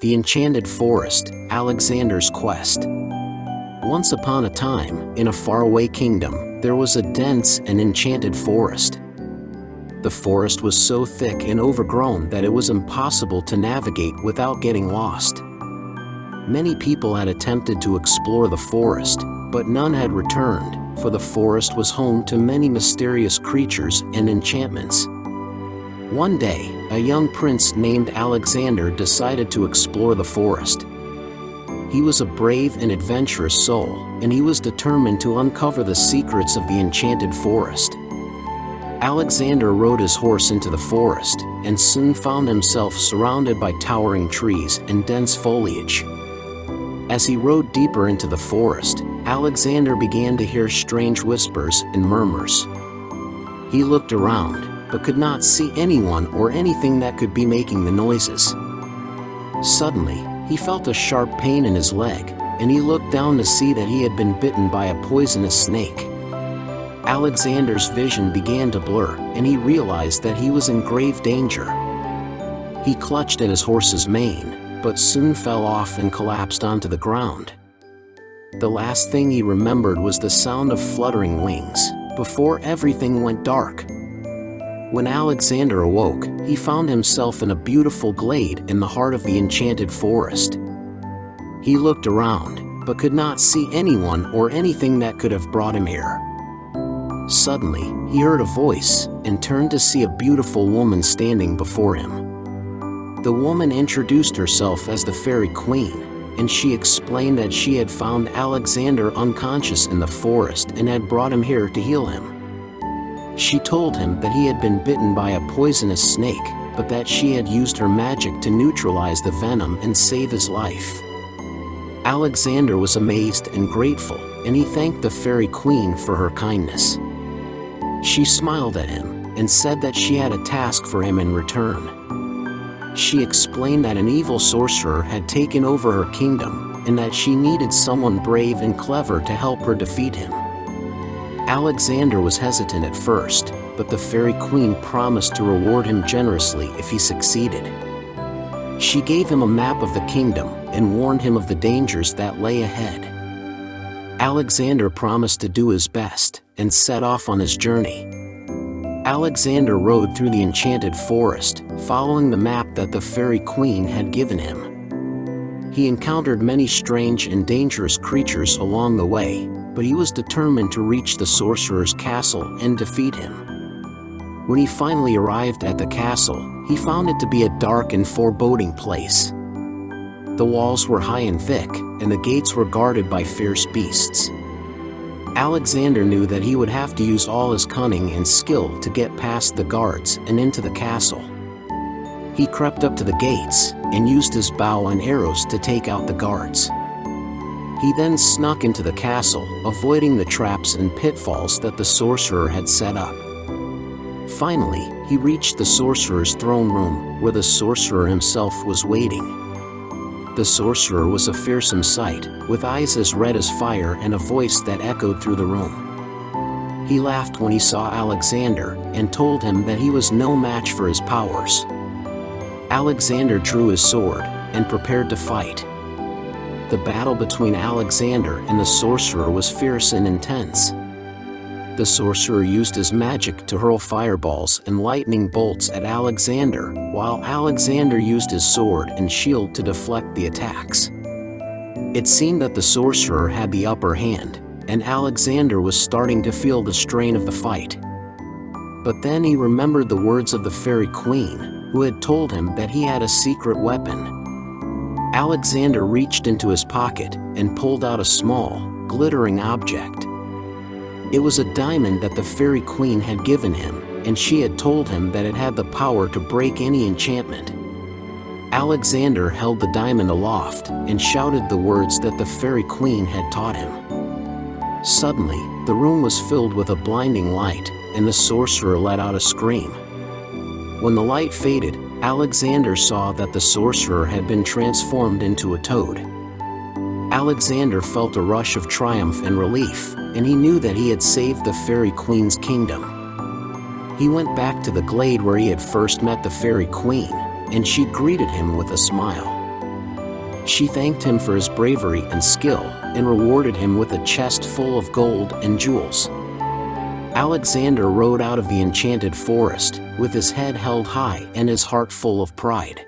The Enchanted Forest, Alexander's Quest. Once upon a time, in a faraway kingdom, there was a dense and enchanted forest. The forest was so thick and overgrown that it was impossible to navigate without getting lost. Many people had attempted to explore the forest, but none had returned, for the forest was home to many mysterious creatures and enchantments. One day, a young prince named Alexander decided to explore the forest. He was a brave and adventurous soul, and he was determined to uncover the secrets of the enchanted forest. Alexander rode his horse into the forest, and soon found himself surrounded by towering trees and dense foliage. As he rode deeper into the forest, Alexander began to hear strange whispers and murmurs. He looked around, but could not see anyone or anything that could be making the noises. Suddenly, he felt a sharp pain in his leg, and he looked down to see that he had been bitten by a poisonous snake. Alexander's vision began to blur, and he realized that he was in grave danger. He clutched at his horse's mane, but soon fell off and collapsed onto the ground. The last thing he remembered was the sound of fluttering wings, before everything went dark. When Alexander awoke, he found himself in a beautiful glade in the heart of the enchanted forest. He looked around, but could not see anyone or anything that could have brought him here. Suddenly, he heard a voice, and turned to see a beautiful woman standing before him. The woman introduced herself as the Fairy Queen, and she explained that she had found Alexander unconscious in the forest and had brought him here to heal him. She told him that he had been bitten by a poisonous snake, but that she had used her magic to neutralize the venom and save his life. Alexander was amazed and grateful, and he thanked the Fairy Queen for her kindness. She smiled at him and said that she had a task for him in return. She explained that an evil sorcerer had taken over her kingdom, and that she needed someone brave and clever to help her defeat him. Alexander was hesitant at first, but the Fairy Queen promised to reward him generously if he succeeded. She gave him a map of the kingdom and warned him of the dangers that lay ahead. Alexander promised to do his best and set off on his journey. Alexander rode through the enchanted forest, following the map that the Fairy Queen had given him. He encountered many strange and dangerous creatures along the way, but he was determined to reach the sorcerer's castle and defeat him. When he finally arrived at the castle, he found it to be a dark and foreboding place. The walls were high and thick, and the gates were guarded by fierce beasts. Alexander knew that he would have to use all his cunning and skill to get past the guards and into the castle. He crept up to the gates and used his bow and arrows to take out the guards. He then snuck into the castle, avoiding the traps and pitfalls that the sorcerer had set up. Finally, he reached the sorcerer's throne room, where the sorcerer himself was waiting. The sorcerer was a fearsome sight, with eyes as red as fire and a voice that echoed through the room. He laughed when he saw Alexander, and told him that he was no match for his powers. Alexander drew his sword, and prepared to fight. The battle between Alexander and the sorcerer was fierce and intense. The sorcerer used his magic to hurl fireballs and lightning bolts at Alexander, while Alexander used his sword and shield to deflect the attacks. It seemed that the sorcerer had the upper hand, and Alexander was starting to feel the strain of the fight. But then he remembered the words of the Fairy Queen, who had told him that he had a secret weapon. Alexander reached into his pocket and pulled out a small, glittering object. It was a diamond that the Fairy Queen had given him, and she had told him that it had the power to break any enchantment. Alexander held the diamond aloft and shouted the words that the Fairy Queen had taught him. Suddenly, the room was filled with a blinding light, and the sorcerer let out a scream. When the light faded, Alexander saw that the sorcerer had been transformed into a toad. Alexander felt a rush of triumph and relief, and he knew that he had saved the Fairy Queen's kingdom. He went back to the glade where he had first met the Fairy Queen, and she greeted him with a smile. She thanked him for his bravery and skill, and rewarded him with a chest full of gold and jewels. Alexander rode out of the enchanted forest, with his head held high and his heart full of pride.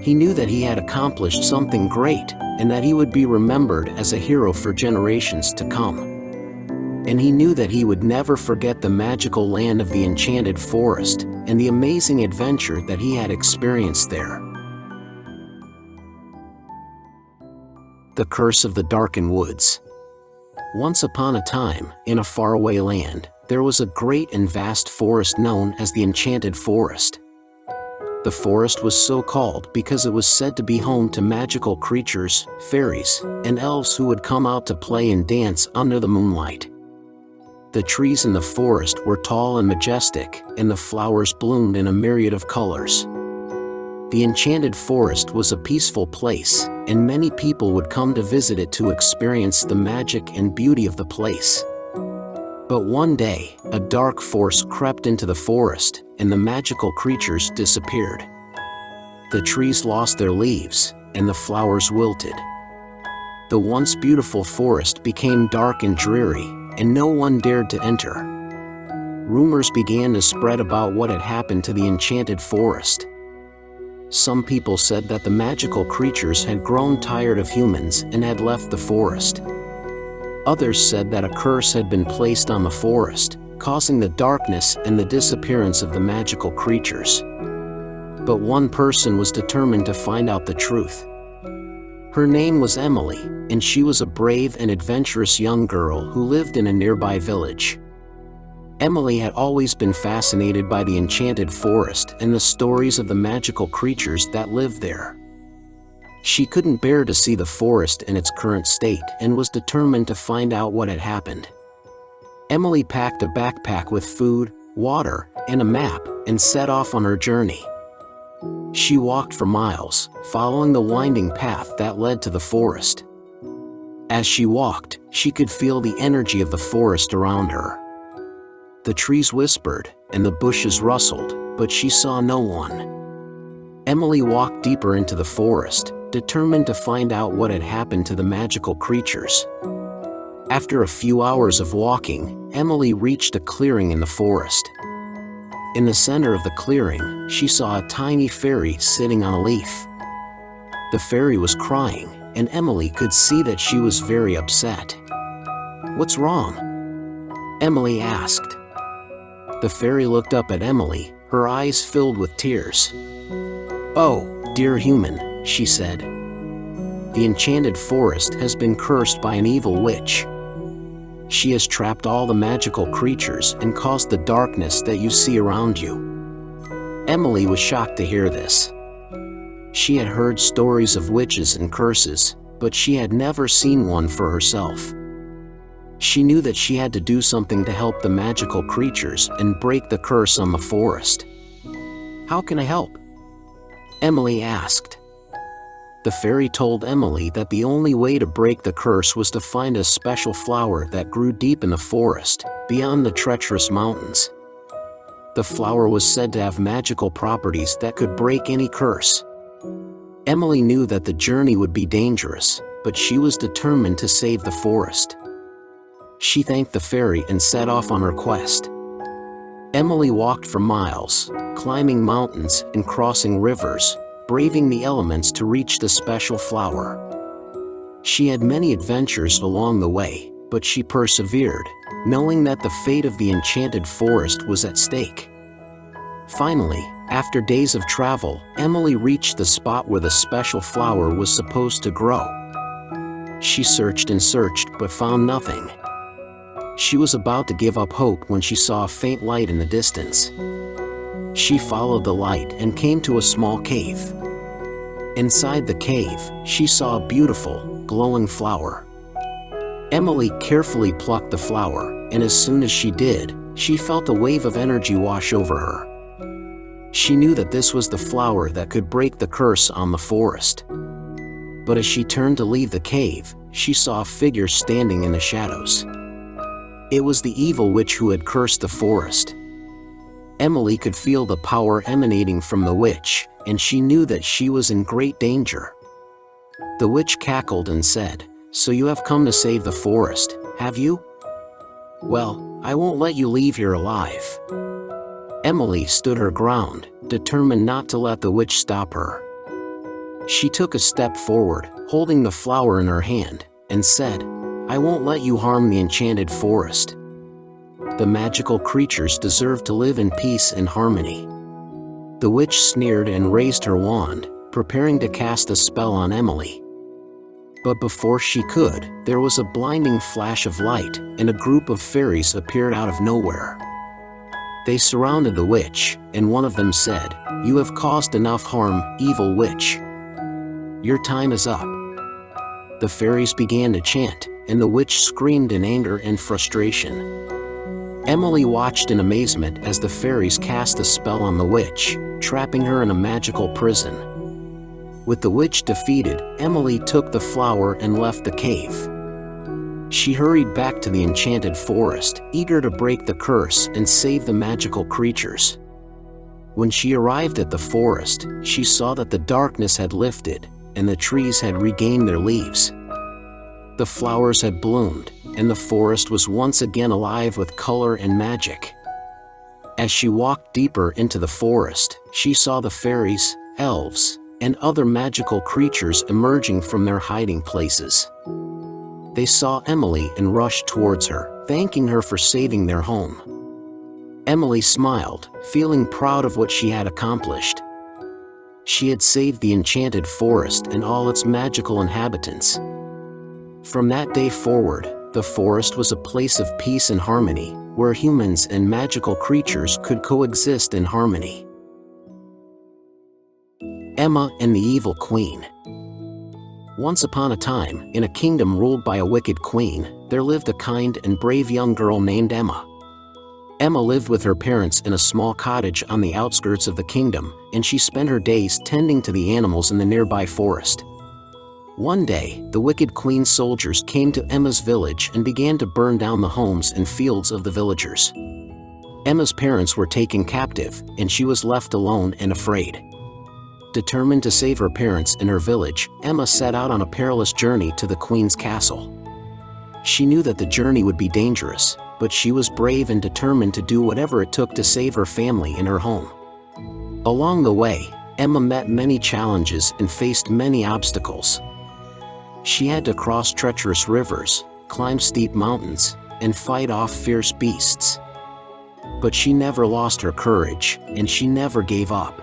He knew that he had accomplished something great, and that he would be remembered as a hero for generations to come. And he knew that he would never forget the magical land of the enchanted forest, and the amazing adventure that he had experienced there. The Curse of the Darkened Woods. Once upon a time, in a faraway land, there was a great and vast forest known as the Enchanted Forest. The forest was so called because it was said to be home to magical creatures, fairies, and elves who would come out to play and dance under the moonlight. The trees in the forest were tall and majestic, and the flowers bloomed in a myriad of colors. The Enchanted Forest was a peaceful place, and many people would come to visit it to experience the magic and beauty of the place. But one day, a dark force crept into the forest, and the magical creatures disappeared. The trees lost their leaves, and the flowers wilted. The once beautiful forest became dark and dreary, and no one dared to enter. Rumors began to spread about what had happened to the Enchanted Forest. Some people said that the magical creatures had grown tired of humans and had left the forest. Others said that a curse had been placed on the forest, causing the darkness and the disappearance of the magical creatures. But one person was determined to find out the truth. Her name was Emily, and she was a brave and adventurous young girl who lived in a nearby village. Emily had always been fascinated by the Enchanted Forest and the stories of the magical creatures that lived there. She couldn't bear to see the forest in its current state and was determined to find out what had happened. Emily packed a backpack with food, water, and a map and set off on her journey. She walked for miles, following the winding path that led to the forest. As she walked, she could feel the energy of the forest around her. The trees whispered, and the bushes rustled, but she saw no one. Emily walked deeper into the forest, determined to find out what had happened to the magical creatures. After a few hours of walking, Emily reached a clearing in the forest. In the center of the clearing, she saw a tiny fairy sitting on a leaf. The fairy was crying, and Emily could see that she was very upset. "What's wrong?" Emily asked. The fairy looked up at Emily, her eyes filled with tears. "Oh, dear human," she said. "The Enchanted Forest has been cursed by an evil witch. She has trapped all the magical creatures and caused the darkness that you see around you." Emily was shocked to hear this. She had heard stories of witches and curses, but she had never seen one for herself. She knew that she had to do something to help the magical creatures and break the curse on the forest. "How can I help?" Emily asked. The fairy told Emily that the only way to break the curse was to find a special flower that grew deep in the forest, beyond the treacherous mountains. The flower was said to have magical properties that could break any curse. Emily knew that the journey would be dangerous, but she was determined to save the forest. She thanked the fairy and set off on her quest. Emily walked for miles, climbing mountains and crossing rivers, braving the elements to reach the special flower. She had many adventures along the way, but she persevered, knowing that the fate of the Enchanted Forest was at stake. Finally, after days of travel, Emily reached the spot where the special flower was supposed to grow. She searched and searched but found nothing. She was about to give up hope when she saw a faint light in the distance. She followed the light and came to a small cave. Inside the cave, she saw a beautiful, glowing flower. Emily carefully plucked the flower, and as soon as she did, she felt a wave of energy wash over her. She knew that this was the flower that could break the curse on the forest. But as she turned to leave the cave, she saw a figure standing in the shadows. It was the evil witch who had cursed the forest. Emily could feel the power emanating from the witch, and she knew that she was in great danger. The witch cackled and said, "So you have come to save the forest, have you? Well, I won't let you leave here alive." Emily stood her ground, determined not to let the witch stop her. She took a step forward, holding the flower in her hand, and said, "I won't let you harm the enchanted forest. The magical creatures deserve to live in peace and harmony." The witch sneered and raised her wand, preparing to cast a spell on Emily. But before she could, there was a blinding flash of light, and a group of fairies appeared out of nowhere. They surrounded the witch, and one of them said, "You have caused enough harm, evil witch. Your time is up." The fairies began to chant, and the witch screamed in anger and frustration. Emily watched in amazement as the fairies cast a spell on the witch, trapping her in a magical prison. With the witch defeated, Emily took the flower and left the cave. She hurried back to the enchanted forest, eager to break the curse and save the magical creatures. When she arrived at the forest, she saw that the darkness had lifted, and the trees had regained their leaves. The flowers had bloomed, and the forest was once again alive with color and magic. As she walked deeper into the forest, she saw the fairies, elves, and other magical creatures emerging from their hiding places. They saw Emily and rushed towards her, thanking her for saving their home. Emily smiled, feeling proud of what she had accomplished. She had saved the enchanted forest and all its magical inhabitants. From that day forward, the forest was a place of peace and harmony, where humans and magical creatures could coexist in harmony. Emma and the Evil Queen. Once upon a time, in a kingdom ruled by a wicked queen, there lived a kind and brave young girl named Emma. Emma lived with her parents in a small cottage on the outskirts of the kingdom, and she spent her days tending to the animals in the nearby forest. One day, the wicked queen's soldiers came to Emma's village and began to burn down the homes and fields of the villagers. Emma's parents were taken captive, and she was left alone and afraid. Determined to save her parents and her village, Emma set out on a perilous journey to the queen's castle. She knew that the journey would be dangerous, but she was brave and determined to do whatever it took to save her family and her home. Along the way, Emma met many challenges and faced many obstacles. She had to cross treacherous rivers, climb steep mountains, and fight off fierce beasts. But she never lost her courage, and she never gave up.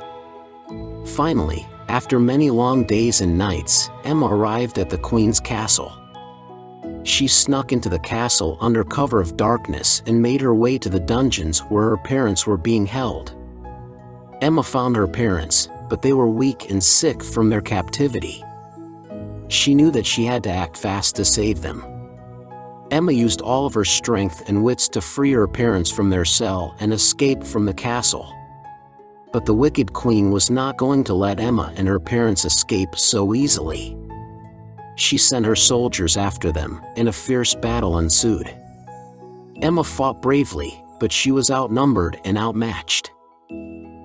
Finally, after many long days and nights, Emma arrived at the queen's castle. She snuck into the castle under cover of darkness and made her way to the dungeons where her parents were being held. Emma found her parents, but they were weak and sick from their captivity. She knew that she had to act fast to save them. Emma used all of her strength and wits to free her parents from their cell and escape from the castle. But the wicked queen was not going to let Emma and her parents escape so easily. She sent her soldiers after them, and a fierce battle ensued. Emma fought bravely, but she was outnumbered and outmatched.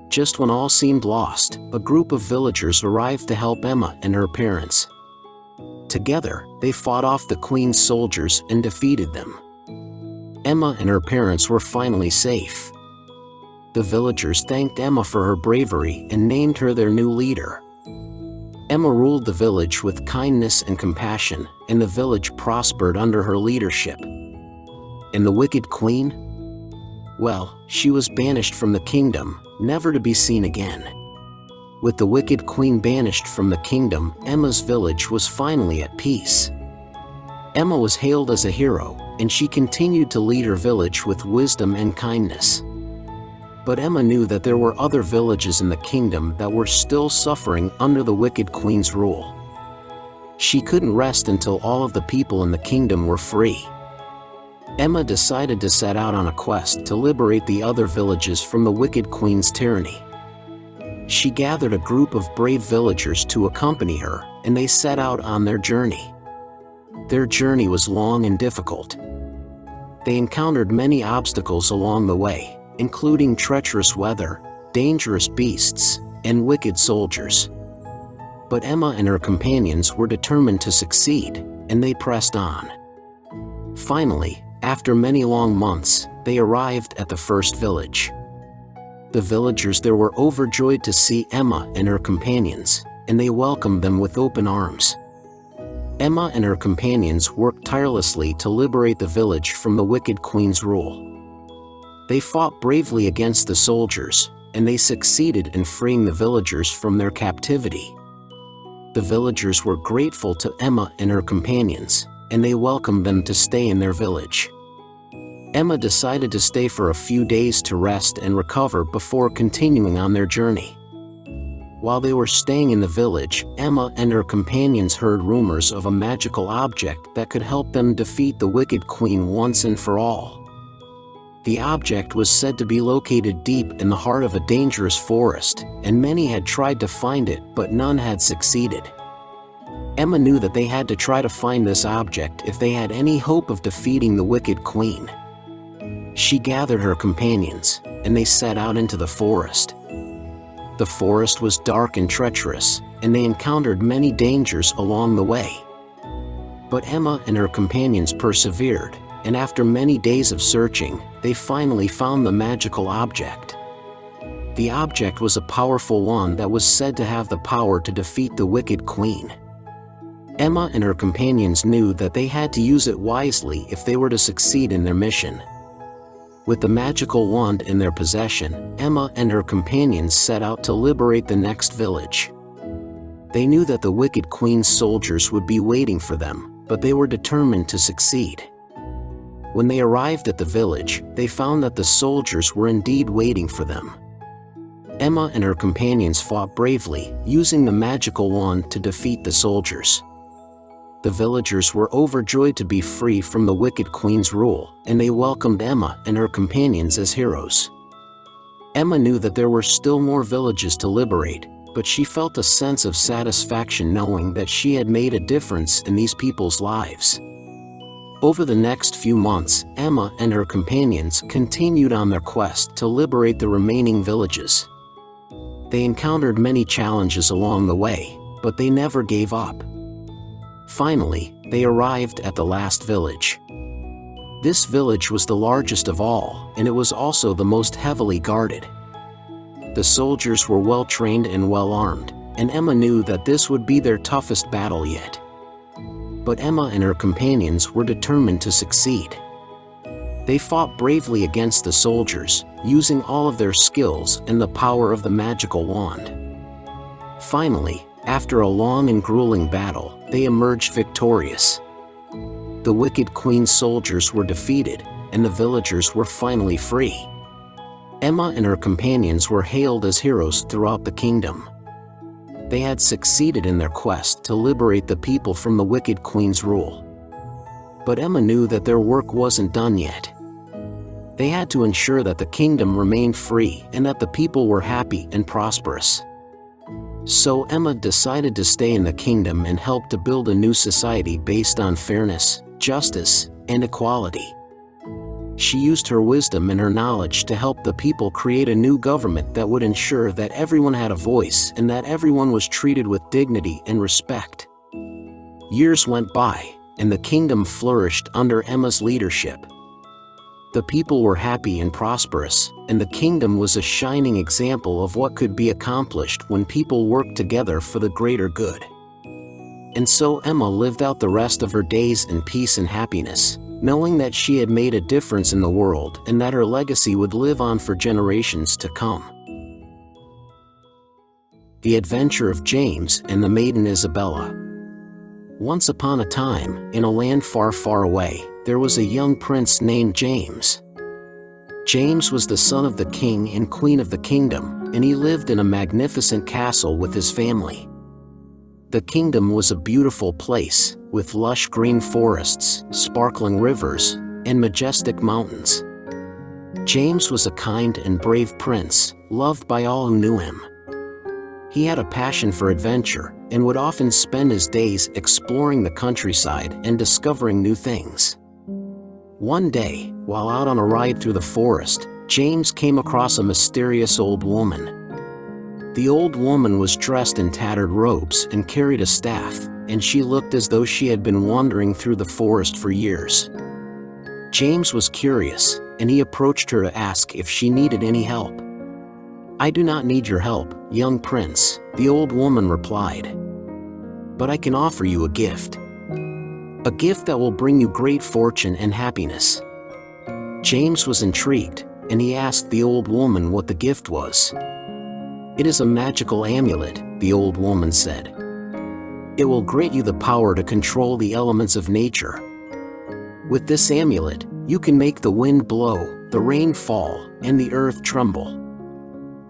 Just when all seemed lost, a group of villagers arrived to help Emma and her parents. Together, they fought off the queen's soldiers and defeated them. Emma and her parents were finally safe. The villagers thanked Emma for her bravery and named her their new leader. Emma ruled the village with kindness and compassion, and the village prospered under her leadership. And the wicked queen? Well, she was banished from the kingdom, never to be seen again. With the wicked queen banished from the kingdom, Emma's village was finally at peace. Emma was hailed as a hero, and she continued to lead her village with wisdom and kindness. But Emma knew that there were other villages in the kingdom that were still suffering under the wicked queen's rule. She couldn't rest until all of the people in the kingdom were free. Emma decided to set out on a quest to liberate the other villages from the wicked queen's tyranny. She gathered a group of brave villagers to accompany her, and they set out on their journey. Their journey was long and difficult. They encountered many obstacles along the way, including treacherous weather, dangerous beasts, and wicked soldiers. But Emma and her companions were determined to succeed, and they pressed on. Finally, after many long months, they arrived at the first village. The villagers there were overjoyed to see Emma and her companions, and they welcomed them with open arms. Emma and her companions worked tirelessly to liberate the village from the wicked queen's rule. They fought bravely against the soldiers, and they succeeded in freeing the villagers from their captivity. The villagers were grateful to Emma and her companions, and they welcomed them to stay in their village. Emma decided to stay for a few days to rest and recover before continuing on their journey. While they were staying in the village, Emma and her companions heard rumors of a magical object that could help them defeat the wicked queen once and for all. The object was said to be located deep in the heart of a dangerous forest, and many had tried to find it, but none had succeeded. Emma knew that they had to try to find this object if they had any hope of defeating the wicked queen. She gathered her companions, and they set out into the forest. The forest was dark and treacherous, and they encountered many dangers along the way. But Emma and her companions persevered, and after many days of searching, they finally found the magical object. The object was a powerful one that was said to have the power to defeat the wicked queen. Emma and her companions knew that they had to use it wisely if they were to succeed in their mission. With the magical wand in their possession, Emma and her companions set out to liberate the next village. They knew that the wicked queen's soldiers would be waiting for them, but they were determined to succeed. When they arrived at the village, they found that the soldiers were indeed waiting for them. Emma and her companions fought bravely, using the magical wand to defeat the soldiers. The villagers were overjoyed to be free from the wicked queen's rule, and they welcomed Emma and her companions as heroes. Emma knew that there were still more villages to liberate, but she felt a sense of satisfaction knowing that she had made a difference in these people's lives. Over the next few months, Emma and her companions continued on their quest to liberate the remaining villages. They encountered many challenges along the way, but they never gave up. Finally, they arrived at the last village. This village was the largest of all, and it was also the most heavily guarded. The soldiers were well trained and well armed, and Emma knew that this would be their toughest battle yet. But Emma and her companions were determined to succeed. They fought bravely against the soldiers, using all of their skills and the power of the magical wand. Finally, after a long and grueling battle, they emerged victorious. The wicked queen's soldiers were defeated, and the villagers were finally free. Emma and her companions were hailed as heroes throughout the kingdom. They had succeeded in their quest to liberate the people from the wicked queen's rule. But Emma knew that their work wasn't done yet. They had to ensure that the kingdom remained free and that the people were happy and prosperous. So Emma decided to stay in the kingdom and help to build a new society based on fairness, justice, and equality. She used her wisdom and her knowledge to help the people create a new government that would ensure that everyone had a voice and that everyone was treated with dignity and respect. Years went by, and the kingdom flourished under Emma's leadership. The people were happy and prosperous, and the kingdom was a shining example of what could be accomplished when people worked together for the greater good. And so Emma lived out the rest of her days in peace and happiness, knowing that she had made a difference in the world and that her legacy would live on for generations to come. The Adventure of James and the Maiden Isabella. Once upon a time, in a land far, far away, there was a young prince named James. James was the son of the king and queen of the kingdom, and he lived in a magnificent castle with his family. The kingdom was a beautiful place, with lush green forests, sparkling rivers, and majestic mountains. James was a kind and brave prince, loved by all who knew him. He had a passion for adventure, and would often spend his days exploring the countryside and discovering new things. One day, while out on a ride through the forest, James came across a mysterious old woman. The old woman was dressed in tattered robes and carried a staff, and she looked as though she had been wandering through the forest for years. James was curious, and he approached her to ask if she needed any help. "I do not need your help, young prince," the old woman replied. "But I can offer you a gift. A gift that will bring you great fortune and happiness." James was intrigued, and he asked the old woman what the gift was. "It is a magical amulet," the old woman said. "It will grant you the power to control the elements of nature. With this amulet, you can make the wind blow, the rain fall, and the earth tremble."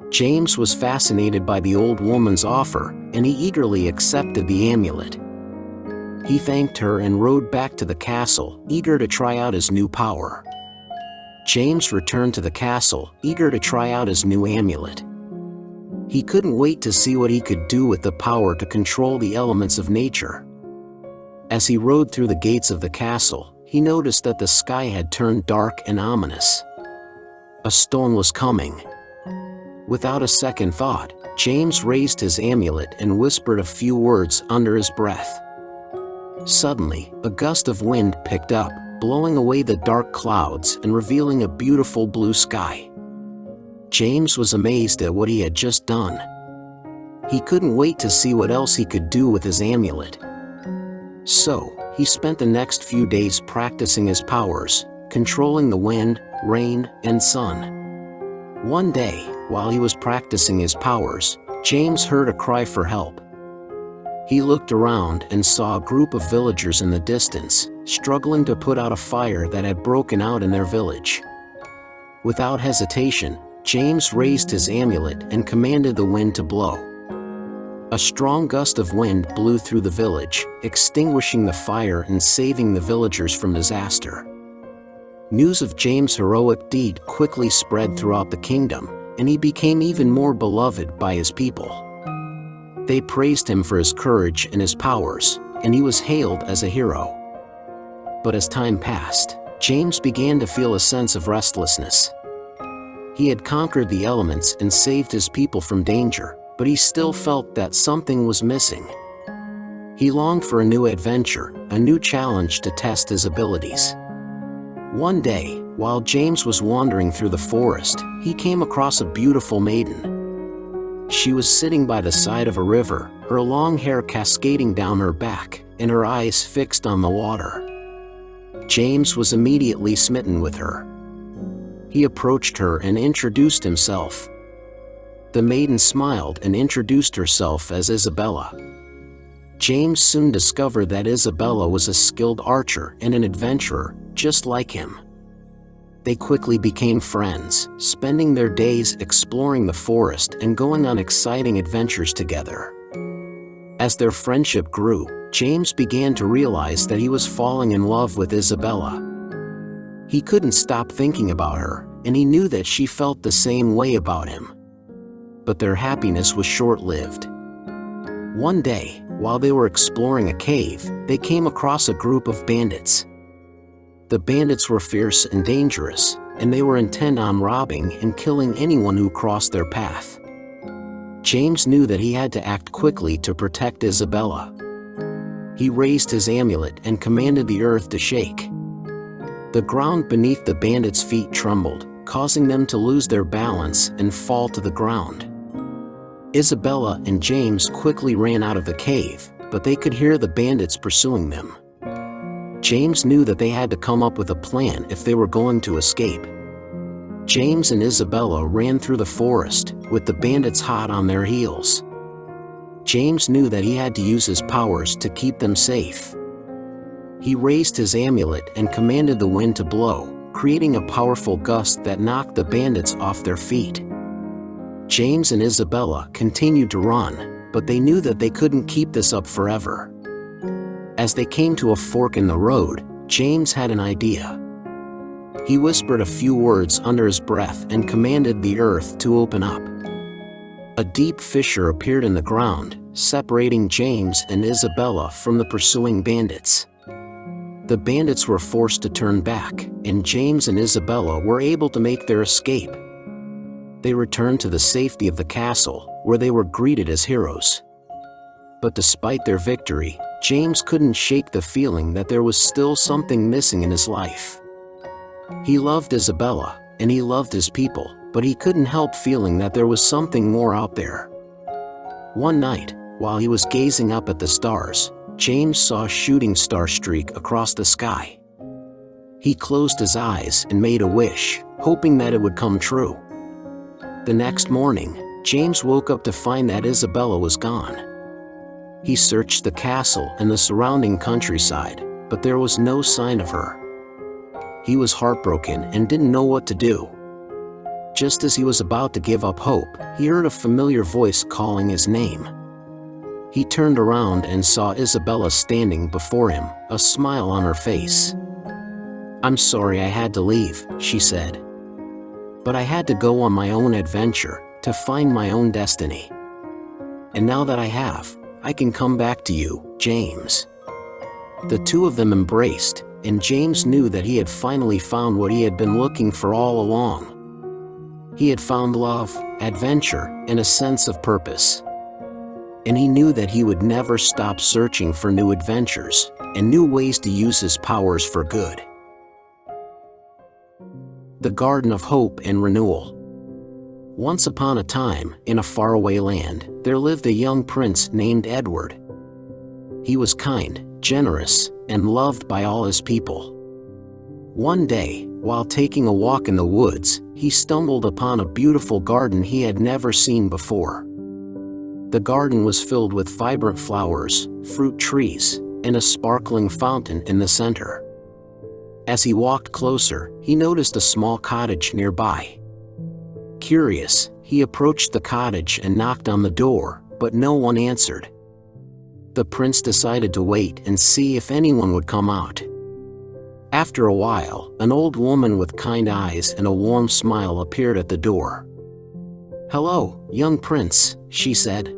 James was fascinated by the old woman's offer, and he eagerly accepted the amulet. He thanked her and rode back to the castle, eager to try out his new power. James returned to the castle, eager to try out his new amulet. He couldn't wait to see what he could do with the power to control the elements of nature. As he rode through the gates of the castle, he noticed that the sky had turned dark and ominous. A storm was coming. Without a second thought, James raised his amulet and whispered a few words under his breath. Suddenly, a gust of wind picked up, blowing away the dark clouds and revealing a beautiful blue sky. James was amazed at what he had just done. He couldn't wait to see what else he could do with his amulet. So, he spent the next few days practicing his powers, controlling the wind, rain, and sun. One day, while he was practicing his powers, James heard a cry for help. He looked around and saw a group of villagers in the distance, struggling to put out a fire that had broken out in their village. Without hesitation, James raised his amulet and commanded the wind to blow. A strong gust of wind blew through the village, extinguishing the fire and saving the villagers from disaster. News of James' heroic deed quickly spread throughout the kingdom, and he became even more beloved by his people. They praised him for his courage and his powers, and he was hailed as a hero. But as time passed, James began to feel a sense of restlessness. He had conquered the elements and saved his people from danger, but he still felt that something was missing. He longed for a new adventure, a new challenge to test his abilities. One day, while James was wandering through the forest, he came across a beautiful maiden. She was sitting by the side of a river, her long hair cascading down her back, and her eyes fixed on the water. James was immediately smitten with her. He approached her and introduced himself. The maiden smiled and introduced herself as Isabella. James soon discovered that Isabella was a skilled archer and an adventurer, just like him. They quickly became friends, spending their days exploring the forest and going on exciting adventures together. As their friendship grew, James began to realize that he was falling in love with Isabella. He couldn't stop thinking about her, and he knew that she felt the same way about him. But their happiness was short-lived. One day, while they were exploring a cave, they came across a group of bandits. The bandits were fierce and dangerous, and they were intent on robbing and killing anyone who crossed their path. James knew that he had to act quickly to protect Isabella. He raised his amulet and commanded the earth to shake. The ground beneath the bandits' feet trembled, causing them to lose their balance and fall to the ground. Isabella and James quickly ran out of the cave, but they could hear the bandits pursuing them. James knew that they had to come up with a plan if they were going to escape. James and Isabella ran through the forest, with the bandits hot on their heels. James knew that he had to use his powers to keep them safe. He raised his amulet and commanded the wind to blow, creating a powerful gust that knocked the bandits off their feet. James and Isabella continued to run, but they knew that they couldn't keep this up forever. As they came to a fork in the road, James had an idea. He whispered a few words under his breath and commanded the earth to open up. A deep fissure appeared in the ground, separating James and Isabella from the pursuing bandits. The bandits were forced to turn back, and James and Isabella were able to make their escape. They returned to the safety of the castle, where they were greeted as heroes. But despite their victory, James couldn't shake the feeling that there was still something missing in his life. He loved Isabella, and he loved his people, but he couldn't help feeling that there was something more out there. One night, while he was gazing up at the stars, James saw a shooting star streak across the sky. He closed his eyes and made a wish, hoping that it would come true. The next morning, James woke up to find that Isabella was gone. He searched the castle and the surrounding countryside, but there was no sign of her. He was heartbroken and didn't know what to do. Just as he was about to give up hope, he heard a familiar voice calling his name. He turned around and saw Isabella standing before him, a smile on her face. "I'm sorry I had to leave," she said. "But I had to go on my own adventure, to find my own destiny. And now that I have, I can come back to you, James." The two of them embraced, and James knew that he had finally found what he had been looking for all along. He had found love, adventure, and a sense of purpose. And he knew that he would never stop searching for new adventures, and new ways to use his powers for good. The Garden of Hope and Renewal. Once upon a time, in a faraway land, there lived a young prince named Edward. He was kind, generous, and loved by all his people. One day, while taking a walk in the woods, he stumbled upon a beautiful garden he had never seen before. The garden was filled with vibrant flowers, fruit trees, and a sparkling fountain in the center. As he walked closer, he noticed a small cottage nearby. Curious, he approached the cottage and knocked on the door, but no one answered. The prince decided to wait and see if anyone would come out. After a while, an old woman with kind eyes and a warm smile appeared at the door. "Hello, young prince," she said.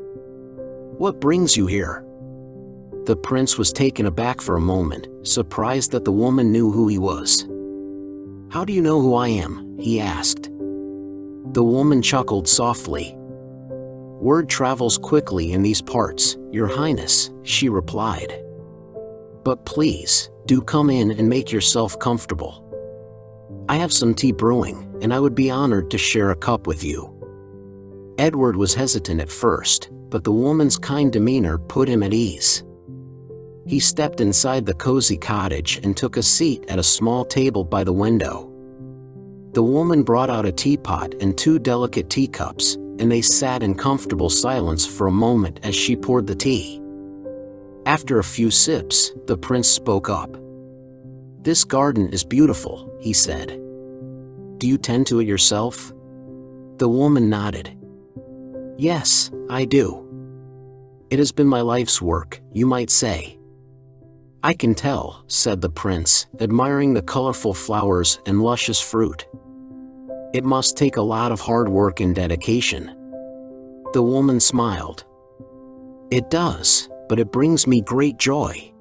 "What brings you here?" The prince was taken aback for a moment, surprised that the woman knew who he was. "How do you know who I am?" he asked. The woman chuckled softly. "Word travels quickly in these parts, Your Highness," she replied. "But please, do come in and make yourself comfortable. I have some tea brewing, and I would be honored to share a cup with you." Edward was hesitant at first, but the woman's kind demeanor put him at ease. He stepped inside the cozy cottage and took a seat at a small table by the window. The woman brought out a teapot and 2 delicate teacups, and they sat in comfortable silence for a moment as she poured the tea. After a few sips, the prince spoke up. "This garden is beautiful," he said. "Do you tend to it yourself?" The woman nodded. "Yes, I do. It has been my life's work, you might say." "I can tell," said the prince, admiring the colorful flowers and luscious fruit. "It must take a lot of hard work and dedication." The woman smiled. "It does, but it brings me great joy.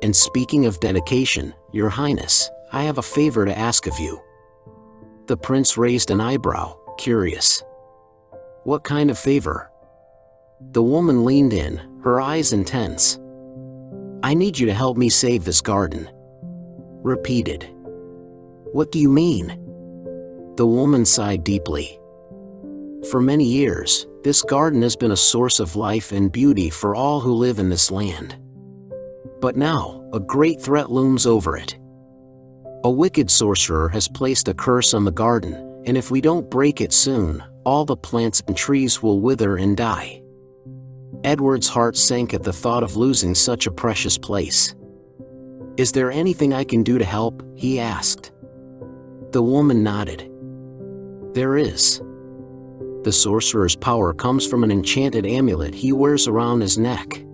And speaking of dedication, Your Highness, I have a favor to ask of you." The prince raised an eyebrow, curious. "What kind of favor?" The woman leaned in, her eyes intense. "I need you to help me save this garden." Repeated. "What do you mean?" The woman sighed deeply. "For many years, this garden has been a source of life and beauty for all who live in this land. But now, a great threat looms over it. A wicked sorcerer has placed a curse on the garden, and if we don't break it soon, all the plants and trees will wither and die." Edward's heart sank at the thought of losing such a precious place. "Is there anything I can do to help?" he asked. The woman nodded. "There is. The sorcerer's power comes from an enchanted amulet he wears around his neck.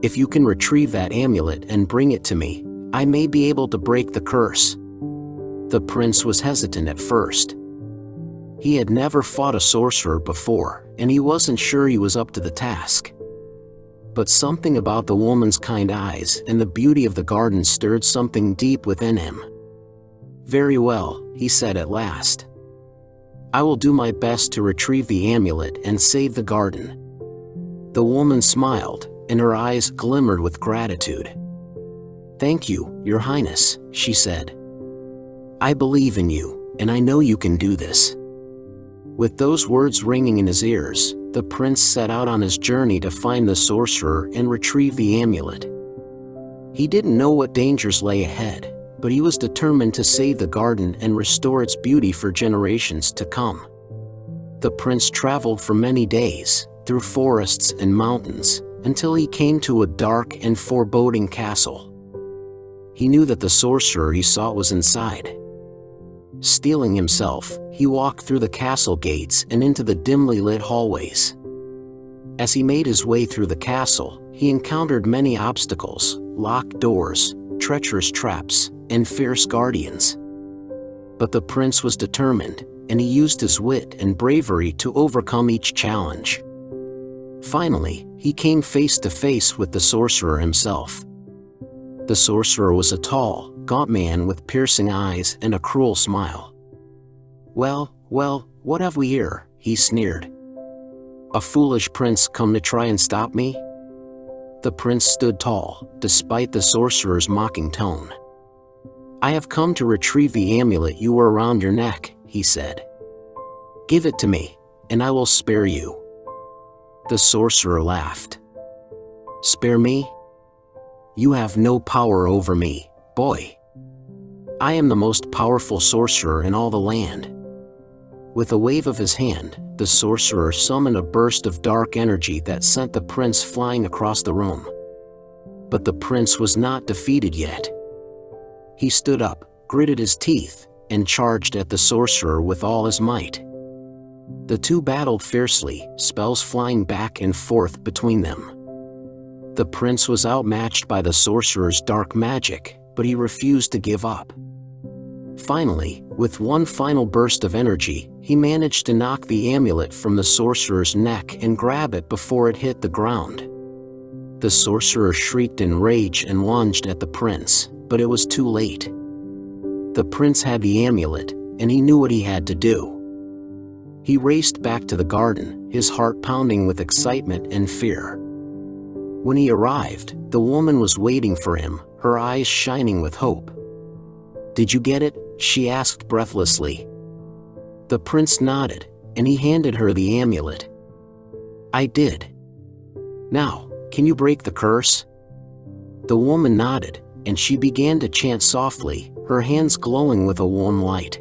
If you can retrieve that amulet and bring it to me, I may be able to break the curse." The prince was hesitant at first. He had never fought a sorcerer before, and he wasn't sure he was up to the task. But something about the woman's kind eyes and the beauty of the garden stirred something deep within him. "Very well," he said at last. I will do my best to retrieve the amulet and save the garden." The woman smiled, and her eyes glimmered with gratitude. "Thank you, Your Highness," she said. "I believe in you, and I know you can do this." With those words ringing in his ears, the prince set out on his journey to find the sorcerer and retrieve the amulet. He didn't know what dangers lay ahead, but he was determined to save the garden and restore its beauty for generations to come. The prince traveled for many days, through forests and mountains, until he came to a dark and foreboding castle. He knew that the sorcerer he sought was inside. Steeling himself, he walked through the castle gates and into the dimly lit hallways. As he made his way through the castle, he encountered many obstacles, locked doors, treacherous traps, and fierce guardians. But the prince was determined, and he used his wit and bravery to overcome each challenge. Finally, he came face to face with the sorcerer himself. The sorcerer was a tall, gaunt man with piercing eyes and a cruel smile. Well, what have we here?" he sneered. "A foolish prince come to try and stop me?" The prince stood tall, despite the sorcerer's mocking tone. "I have come to retrieve the amulet you wore around your neck," he said. "Give it to me, and I will spare you." The sorcerer laughed. "Spare me? You have no power over me, boy. I am the most powerful sorcerer in all the land." With a wave of his hand, the sorcerer summoned a burst of dark energy that sent the prince flying across the room. But the prince was not defeated yet. He stood up, gritted his teeth, and charged at the sorcerer with all his might. The two battled fiercely, spells flying back and forth between them. The prince was outmatched by the sorcerer's dark magic, but he refused to give up. Finally, with one final burst of energy, he managed to knock the amulet from the sorcerer's neck and grab it before it hit the ground. The sorcerer shrieked in rage and lunged at the prince, but it was too late. The prince had the amulet, and he knew what he had to do. He raced back to the garden, his heart pounding with excitement and fear. When he arrived, the woman was waiting for him, her eyes shining with hope. "Did you get it?" she asked breathlessly. The prince nodded, and he handed her the amulet. "I did. Now, can you break the curse?" The woman nodded, and she began to chant softly, her hands glowing with a warm light.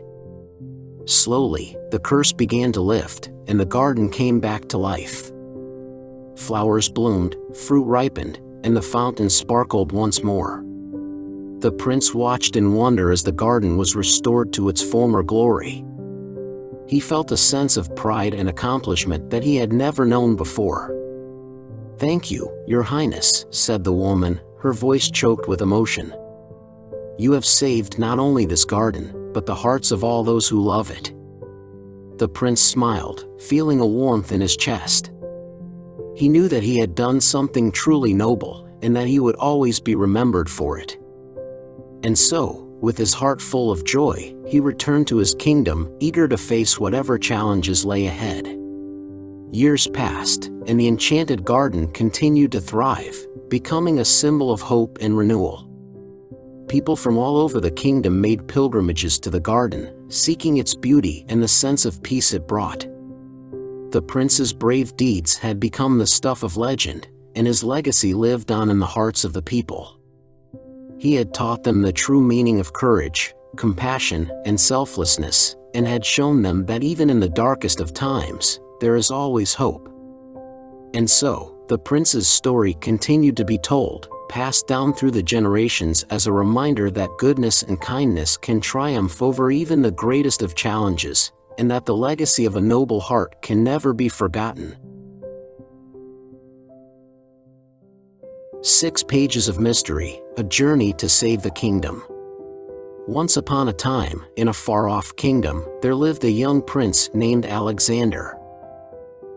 Slowly, the curse began to lift, and the garden came back to life. Flowers bloomed, fruit ripened, and the fountain sparkled once more. The prince watched in wonder as the garden was restored to its former glory. He felt a sense of pride and accomplishment that he had never known before. "Thank you, Your Highness," said the woman, her voice choked with emotion. "You have saved not only this garden, but the hearts of all those who love it." The prince smiled, feeling a warmth in his chest. He knew that he had done something truly noble, and that he would always be remembered for it. And so, with his heart full of joy, he returned to his kingdom, eager to face whatever challenges lay ahead. Years passed, and the enchanted garden continued to thrive, becoming a symbol of hope and renewal. People from all over the kingdom made pilgrimages to the garden, seeking its beauty and the sense of peace it brought. The prince's brave deeds had become the stuff of legend, and his legacy lived on in the hearts of the people. He had taught them the true meaning of courage, compassion, and selflessness, and had shown them that even in the darkest of times, there is always hope. And so, the prince's story continued to be told, passed down through the generations as a reminder that goodness and kindness can triumph over even the greatest of challenges, and that the legacy of a noble heart can never be forgotten. 6 Pages of Mystery, A Journey to Save the Kingdom. Once upon a time, in a far-off kingdom, there lived a young prince named Alexander.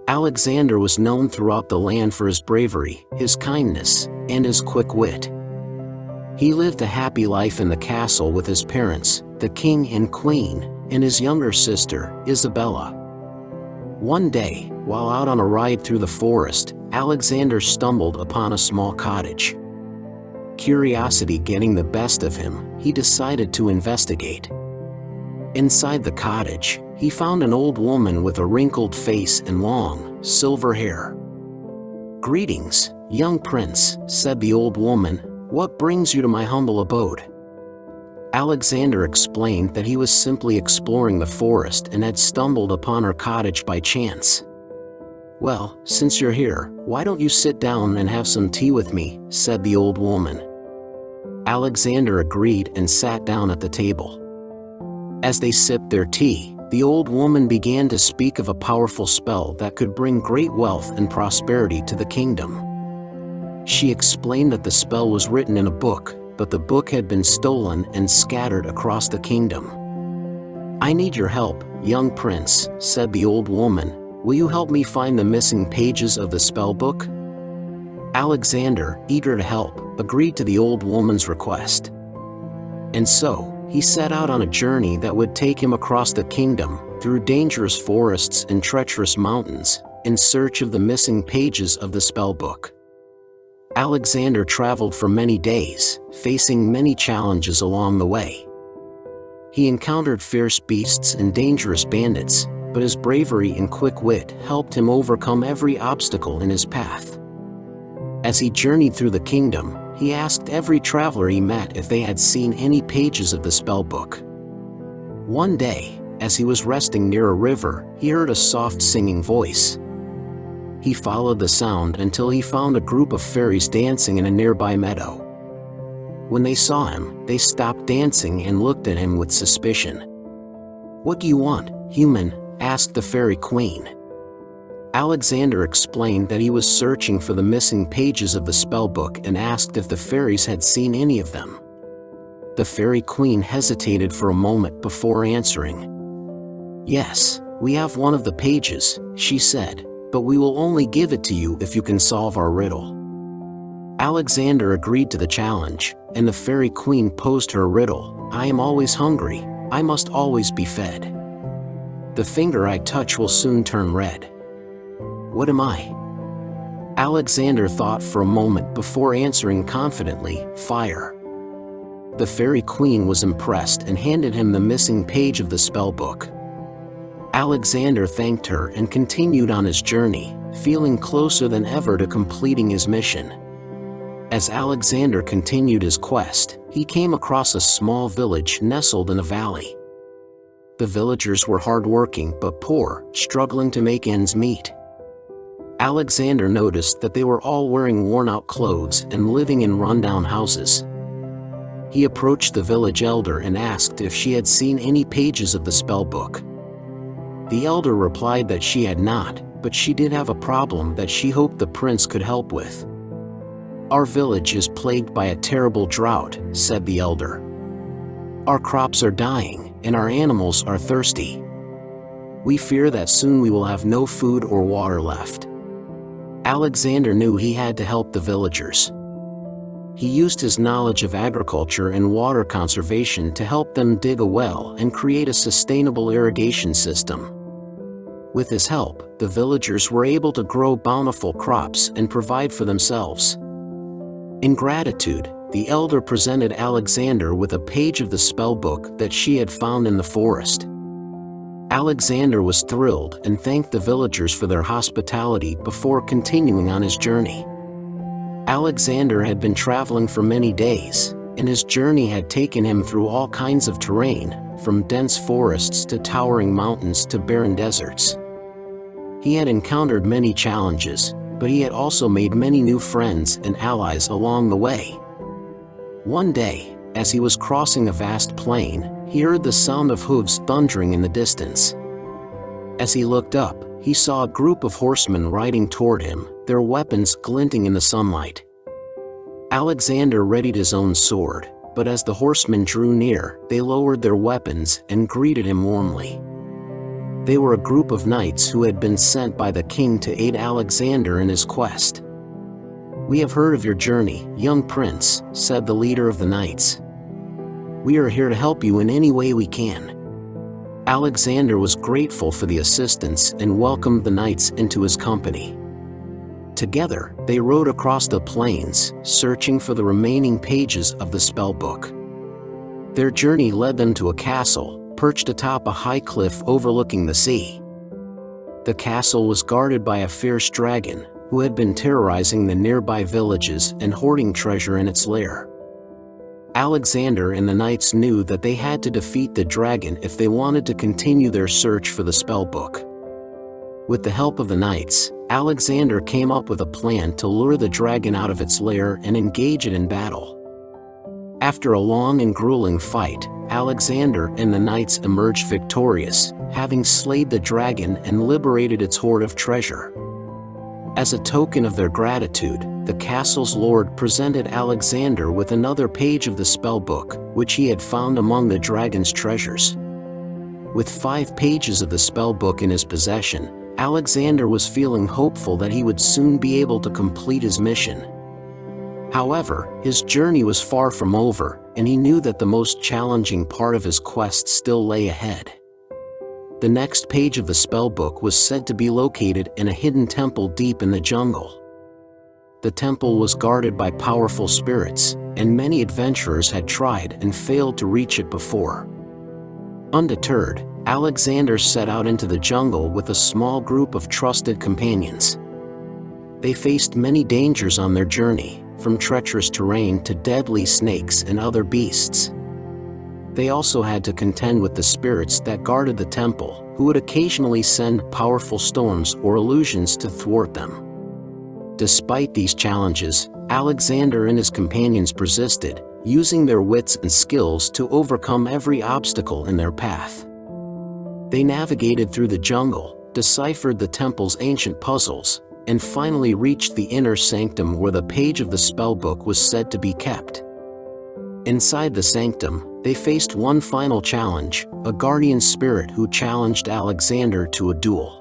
Alexander was known throughout the land for his bravery, his kindness, and his quick wit. He lived a happy life in the castle with his parents, the king and queen, and his younger sister, Isabella. One day, while out on a ride through the forest, Alexander stumbled upon a small cottage. Curiosity getting the best of him, he decided to investigate. Inside the cottage, he found an old woman with a wrinkled face and long, silver hair. "Greetings, young prince," said the old woman. "What brings you to my humble abode?" Alexander explained that he was simply exploring the forest and had stumbled upon her cottage by chance. "Well, since you're here, why don't you sit down and have some tea with me?" said the old woman. Alexander agreed and sat down at the table. As they sipped their tea, the old woman began to speak of a powerful spell that could bring great wealth and prosperity to the kingdom. She explained that the spell was written in a book, but the book had been stolen and scattered across the kingdom. "I need your help, young prince," said the old woman. "Will you help me find the missing pages of the spell book?" Alexander, eager to help, agreed to the old woman's request. And so, he set out on a journey that would take him across the kingdom, through dangerous forests and treacherous mountains, in search of the missing pages of the spell book. Alexander traveled for many days, facing many challenges along the way. He encountered fierce beasts and dangerous bandits, but his bravery and quick wit helped him overcome every obstacle in his path. As he journeyed through the kingdom, he asked every traveler he met if they had seen any pages of the spell book. One day, as he was resting near a river, he heard a soft singing voice. He followed the sound until he found a group of fairies dancing in a nearby meadow. When they saw him, they stopped dancing and looked at him with suspicion. "What do you want, human?" asked the fairy queen. Alexander explained that he was searching for the missing pages of the spellbook and asked if the fairies had seen any of them. The fairy queen hesitated for a moment before answering. "Yes, we have one of the pages," she said, "but we will only give it to you if you can solve our riddle." Alexander agreed to the challenge, and the fairy queen posed her riddle. "I am always hungry, I must always be fed. The finger I touch will soon turn red. What am I?" Alexander thought for a moment before answering confidently, "Fire." The fairy queen was impressed and handed him the missing page of the spellbook. Alexander thanked her and continued on his journey, feeling closer than ever to completing his mission. As Alexander continued his quest, he came across a small village nestled in a valley. The villagers were hardworking but poor, struggling to make ends meet. Alexander noticed that they were all wearing worn-out clothes and living in rundown houses. He approached the village elder and asked if she had seen any pages of the spellbook. The elder replied that she had not, but she did have a problem that she hoped the prince could help with. "Our village is plagued by a terrible drought," said the elder. "Our crops are dying, and our animals are thirsty. We fear that soon we will have no food or water left." Alexander knew he had to help the villagers. He used his knowledge of agriculture and water conservation to help them dig a well and create a sustainable irrigation system. With his help, the villagers were able to grow bountiful crops and provide for themselves. In gratitude, the elder presented Alexander with a page of the spellbook that she had found in the forest. Alexander was thrilled and thanked the villagers for their hospitality before continuing on his journey. Alexander had been traveling for many days, and his journey had taken him through all kinds of terrain, from dense forests to towering mountains to barren deserts. He had encountered many challenges, but he had also made many new friends and allies along the way. One day, as he was crossing a vast plain, he heard the sound of hooves thundering in the distance. As he looked up, he saw a group of horsemen riding toward him, their weapons glinting in the sunlight. Alexander readied his own sword, but as the horsemen drew near, they lowered their weapons and greeted him warmly. They were a group of knights who had been sent by the king to aid Alexander in his quest. "We have heard of your journey, young prince," said the leader of the knights. "We are here to help you in any way we can. Alexander was grateful for the assistance and welcomed the knights into his company. Together, they rode across the plains, searching for the remaining pages of the spellbook. Their journey led them to a castle, perched atop a high cliff overlooking the sea. The castle was guarded by a fierce dragon, who had been terrorizing the nearby villages and hoarding treasure in its lair. Alexander and the knights knew that they had to defeat the dragon if they wanted to continue their search for the spellbook. With the help of the knights, Alexander came up with a plan to lure the dragon out of its lair and engage it in battle. After a long and grueling fight, Alexander and the knights emerged victorious, having slayed the dragon and liberated its hoard of treasure. As a token of their gratitude, the castle's lord presented Alexander with another page of the spellbook, which he had found among the dragon's treasures. With 5 pages of the spellbook in his possession, Alexander was feeling hopeful that he would soon be able to complete his mission. However, his journey was far from over, and he knew that the most challenging part of his quest still lay ahead. The next page of the spellbook was said to be located in a hidden temple deep in the jungle. The temple was guarded by powerful spirits, and many adventurers had tried and failed to reach it before. Undeterred, Alexander set out into the jungle with a small group of trusted companions. They faced many dangers on their journey, from treacherous terrain to deadly snakes and other beasts. They also had to contend with the spirits that guarded the temple, who would occasionally send powerful storms or illusions to thwart them. Despite these challenges, Alexander and his companions persisted, using their wits and skills to overcome every obstacle in their path. They navigated through the jungle, deciphered the temple's ancient puzzles, and finally reached the inner sanctum where the page of the spellbook was said to be kept. Inside the sanctum, they faced one final challenge, a guardian spirit who challenged Alexander to a duel.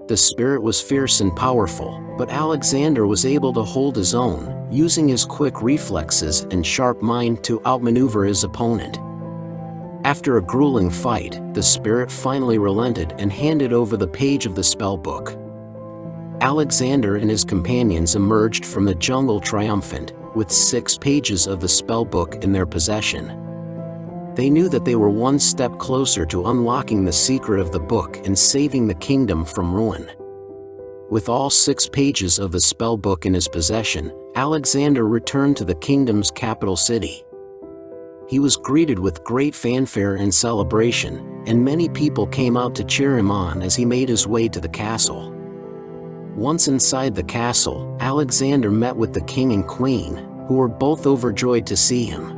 The spirit was fierce and powerful, but Alexander was able to hold his own, using his quick reflexes and sharp mind to outmaneuver his opponent. After a grueling fight, the spirit finally relented and handed over the page of the spellbook. Alexander and his companions emerged from the jungle triumphant, with 6 pages of the spellbook in their possession. They knew that they were one step closer to unlocking the secret of the book and saving the kingdom from ruin. With all 6 pages of the spellbook in his possession, Alexander returned to the kingdom's capital city. He was greeted with great fanfare and celebration, and many people came out to cheer him on as he made his way to the castle. Once inside the castle, Alexander met with the king and queen, who were both overjoyed to see him.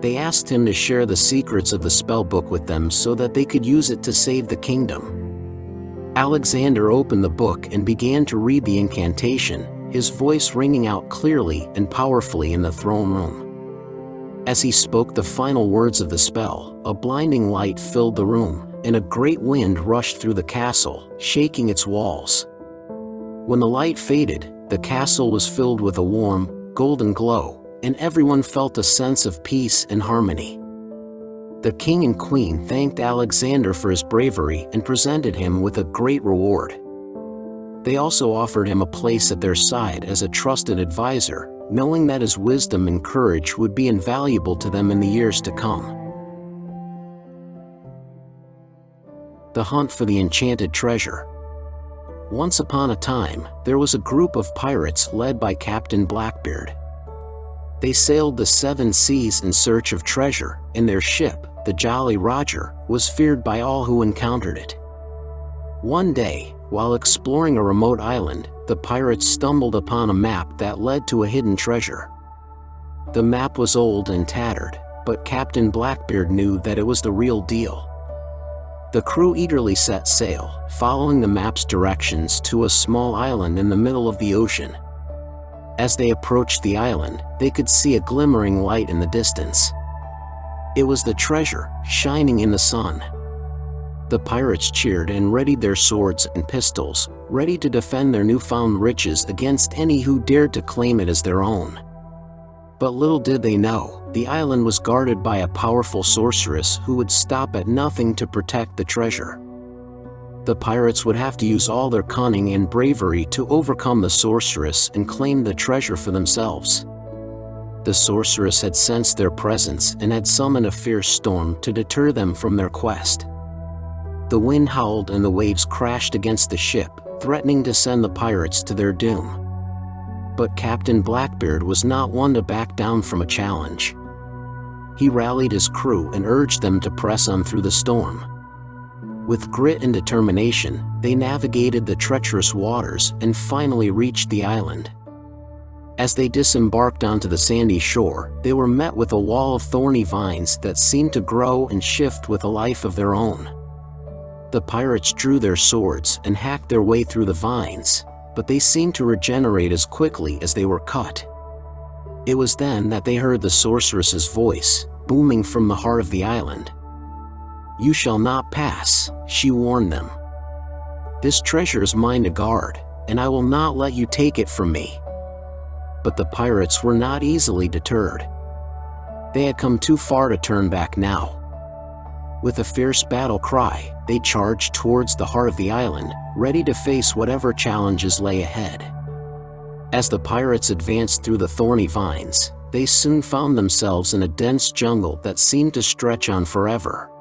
They asked him to share the secrets of the spellbook with them so that they could use it to save the kingdom. Alexander opened the book and began to read the incantation, his voice ringing out clearly and powerfully in the throne room. As he spoke the final words of the spell, a blinding light filled the room, and a great wind rushed through the castle, shaking its walls. When the light faded, the castle was filled with a warm, golden glow, and everyone felt a sense of peace and harmony. The king and queen thanked Alexander for his bravery and presented him with a great reward. They also offered him a place at their side as a trusted advisor, knowing that his wisdom and courage would be invaluable to them in the years to come. The hunt for the enchanted treasure. Once upon a time, there was a group of pirates led by Captain Blackbeard. They sailed the 7 seas in search of treasure, and their ship, the Jolly Roger, was feared by all who encountered it. One day, while exploring a remote island, the pirates stumbled upon a map that led to a hidden treasure. The map was old and tattered, but Captain Blackbeard knew that it was the real deal. The crew eagerly set sail, following the map's directions to a small island in the middle of the ocean. As they approached the island, they could see a glimmering light in the distance. It was the treasure, shining in the sun. The pirates cheered and readied their swords and pistols, ready to defend their newfound riches against any who dared to claim it as their own. But little did they know, the island was guarded by a powerful sorceress who would stop at nothing to protect the treasure. The pirates would have to use all their cunning and bravery to overcome the sorceress and claim the treasure for themselves. The sorceress had sensed their presence and had summoned a fierce storm to deter them from their quest. The wind howled and the waves crashed against the ship, threatening to send the pirates to their doom. But Captain Blackbeard was not one to back down from a challenge. He rallied his crew and urged them to press on through the storm. With grit and determination, they navigated the treacherous waters and finally reached the island. As they disembarked onto the sandy shore, they were met with a wall of thorny vines that seemed to grow and shift with a life of their own. The pirates drew their swords and hacked their way through the vines, but they seemed to regenerate as quickly as they were cut. It was then that they heard the sorceress's voice, booming from the heart of the island. "You shall not pass," she warned them. "This treasure is mine to guard, and I will not let you take it from me." But the pirates were not easily deterred. They had come too far to turn back now. With a fierce battle cry, they charged towards the heart of the island, ready to face whatever challenges lay ahead. As the pirates advanced through the thorny vines, they soon found themselves in a dense jungle that seemed to stretch on forever.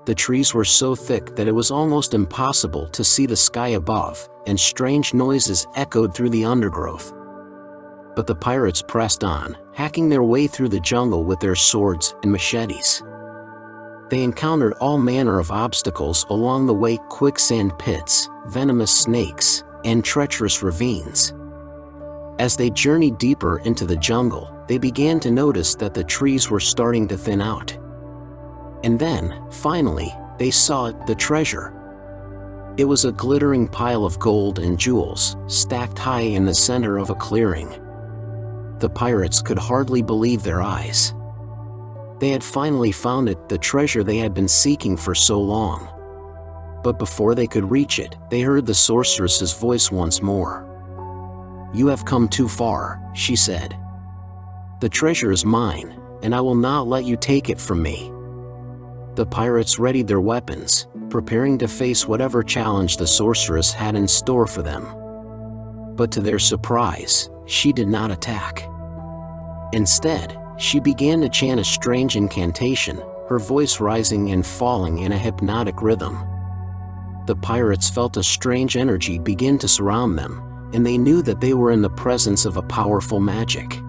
The trees were so thick that it was almost impossible to see the sky above, and strange noises echoed through the undergrowth. But the pirates pressed on, hacking their way through the jungle with their swords and machetes. They encountered all manner of obstacles along the way: quicksand pits, venomous snakes, and treacherous ravines. As they journeyed deeper into the jungle, they began to notice that the trees were starting to thin out. And then, finally, they saw it, the treasure. It was a glittering pile of gold and jewels, stacked high in the center of a clearing. The pirates could hardly believe their eyes. They had finally found it, the treasure they had been seeking for so long. But before they could reach it, they heard the sorceress's voice once more. "You have come too far," she said. "The treasure is mine, and I will not let you take it from me." The pirates readied their weapons, preparing to face whatever challenge the sorceress had in store for them. But to their surprise, she did not attack. Instead, she began to chant a strange incantation, her voice rising and falling in a hypnotic rhythm. The pirates felt a strange energy begin to surround them, and they knew that they were in the presence of a powerful magic.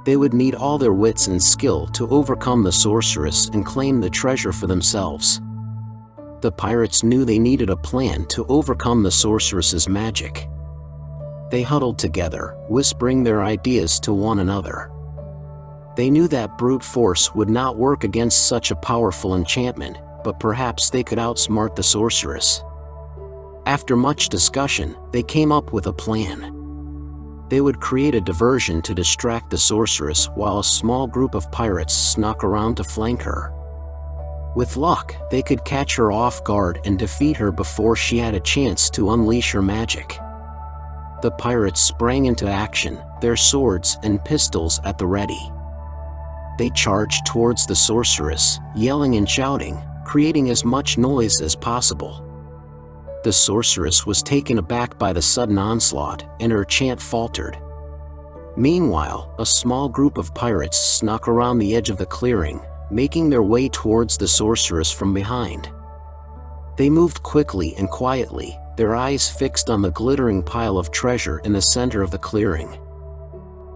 They would need all their wits and skill to overcome the sorceress and claim the treasure for themselves. The pirates knew they needed a plan to overcome the sorceress's magic. They huddled together, whispering their ideas to one another. They knew that brute force would not work against such a powerful enchantment, but perhaps they could outsmart the sorceress. After much discussion, they came up with a plan. They would create a diversion to distract the sorceress while a small group of pirates snuck around to flank her. With luck, they could catch her off guard and defeat her before she had a chance to unleash her magic. The pirates sprang into action, their swords and pistols at the ready. They charged towards the sorceress, yelling and shouting, creating as much noise as possible. The sorceress was taken aback by the sudden onslaught, and her chant faltered. Meanwhile, a small group of pirates snuck around the edge of the clearing, making their way towards the sorceress from behind. They moved quickly and quietly, their eyes fixed on the glittering pile of treasure in the center of the clearing.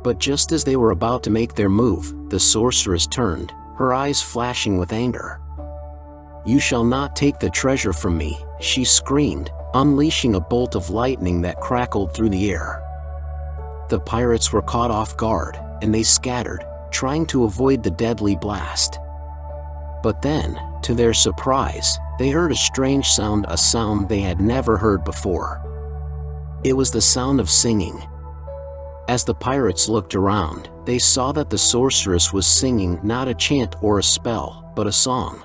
But just as they were about to make their move, the sorceress turned, her eyes flashing with anger. "You shall not take the treasure from me," she screamed, unleashing a bolt of lightning that crackled through the air. The pirates were caught off guard, and they scattered, trying to avoid the deadly blast. But then, to their surprise, they heard a strange sound, a sound they had never heard before. It was the sound of singing. As the pirates looked around, they saw that the sorceress was singing not a chant or a spell, but a song.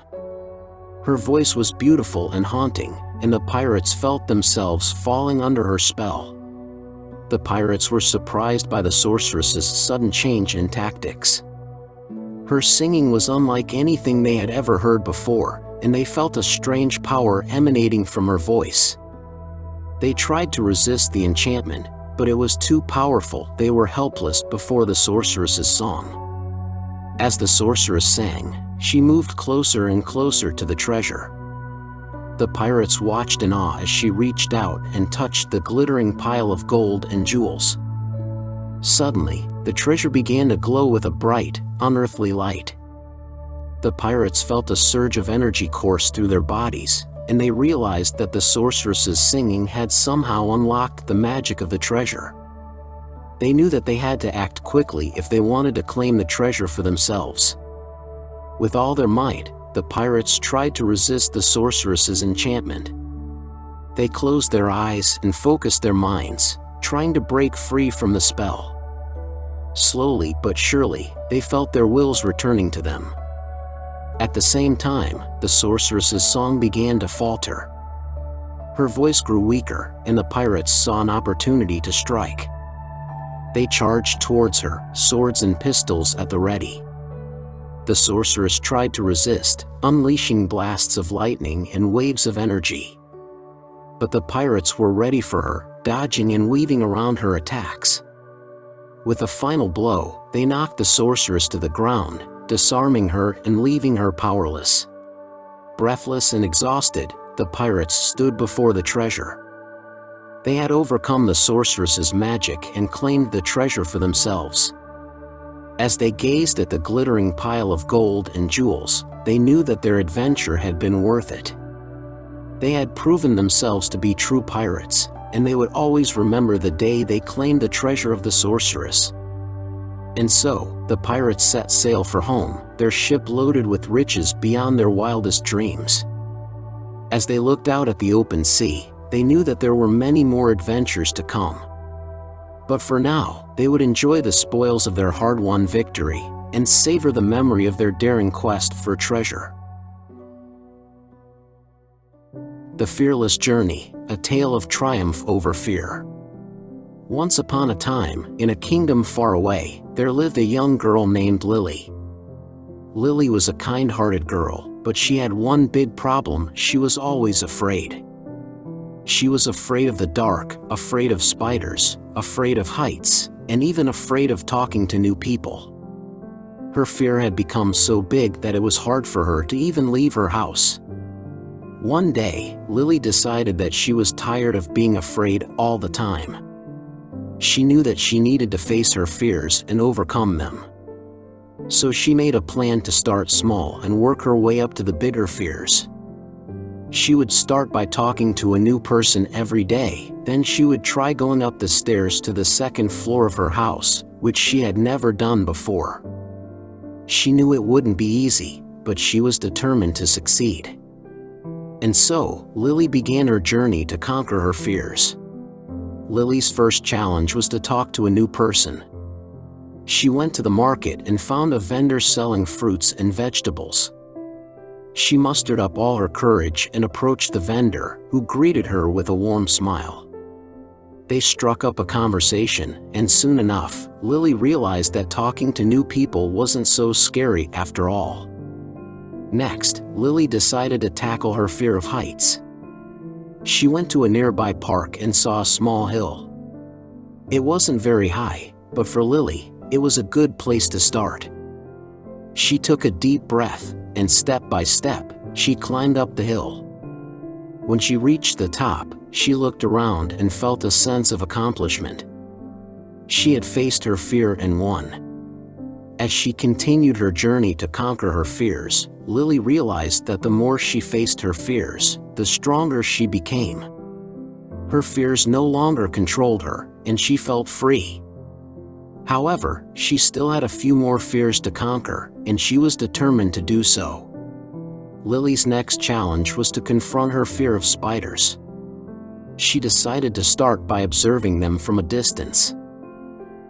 Her voice was beautiful and haunting, and the pirates felt themselves falling under her spell. The pirates were surprised by the sorceress's sudden change in tactics. Her singing was unlike anything they had ever heard before, and they felt a strange power emanating from her voice. They tried to resist the enchantment, but it was too powerful. They were helpless before the sorceress's song. As the sorceress sang, she moved closer and closer to the treasure. The pirates watched in awe as she reached out and touched the glittering pile of gold and jewels. Suddenly, the treasure began to glow with a bright, unearthly light. The pirates felt a surge of energy course through their bodies, and they realized that the sorceress's singing had somehow unlocked the magic of the treasure. They knew that they had to act quickly if they wanted to claim the treasure for themselves. With all their might, the pirates tried to resist the sorceress's enchantment. They closed their eyes and focused their minds, trying to break free from the spell. Slowly but surely, they felt their wills returning to them. At the same time, the sorceress's song began to falter. Her voice grew weaker, and the pirates saw an opportunity to strike. They charged towards her, swords and pistols at the ready. The sorceress tried to resist, unleashing blasts of lightning and waves of energy. But the pirates were ready for her, dodging and weaving around her attacks. With a final blow, they knocked the sorceress to the ground, disarming her and leaving her powerless. Breathless and exhausted, the pirates stood before the treasure. They had overcome the sorceress's magic and claimed the treasure for themselves. As they gazed at the glittering pile of gold and jewels, they knew that their adventure had been worth it. They had proven themselves to be true pirates, and they would always remember the day they claimed the treasure of the sorceress. And so, the pirates set sail for home, their ship loaded with riches beyond their wildest dreams. As they looked out at the open sea, they knew that there were many more adventures to come. But for now, they would enjoy the spoils of their hard-won victory and savor the memory of their daring quest for treasure. The Fearless Journey, a tale of triumph over fear. Once upon a time, in a kingdom far away, there lived a young girl named Lily. Lily was a kind-hearted girl, but she had one big problem: she was always afraid. She was afraid of the dark, afraid of spiders, afraid of heights, and even afraid of talking to new people. Her fear had become so big that it was hard for her to even leave her house. One day, Lily decided that she was tired of being afraid all the time. She knew that she needed to face her fears and overcome them. So she made a plan to start small and work her way up to the bigger fears. She would start by talking to a new person every day, then she would try going up the stairs to the second floor of her house, which she had never done before. She knew it wouldn't be easy, but she was determined to succeed. And so, Lily began her journey to conquer her fears. Lily's first challenge was to talk to a new person. She went to the market and found a vendor selling fruits and vegetables. She mustered up all her courage and approached the vendor, who greeted her with a warm smile. They struck up a conversation, and soon enough, Lily realized that talking to new people wasn't so scary after all. Next, Lily decided to tackle her fear of heights. She went to a nearby park and saw a small hill. It wasn't very high, but for Lily, it was a good place to start. She took a deep breath, and step by step, she climbed up the hill. When she reached the top, she looked around and felt a sense of accomplishment. She had faced her fear and won. As she continued her journey to conquer her fears, Lily realized that the more she faced her fears, the stronger she became. Her fears no longer controlled her, and she felt free. However, she still had a few more fears to conquer, and she was determined to do so. Lily's next challenge was to confront her fear of spiders. She decided to start by observing them from a distance.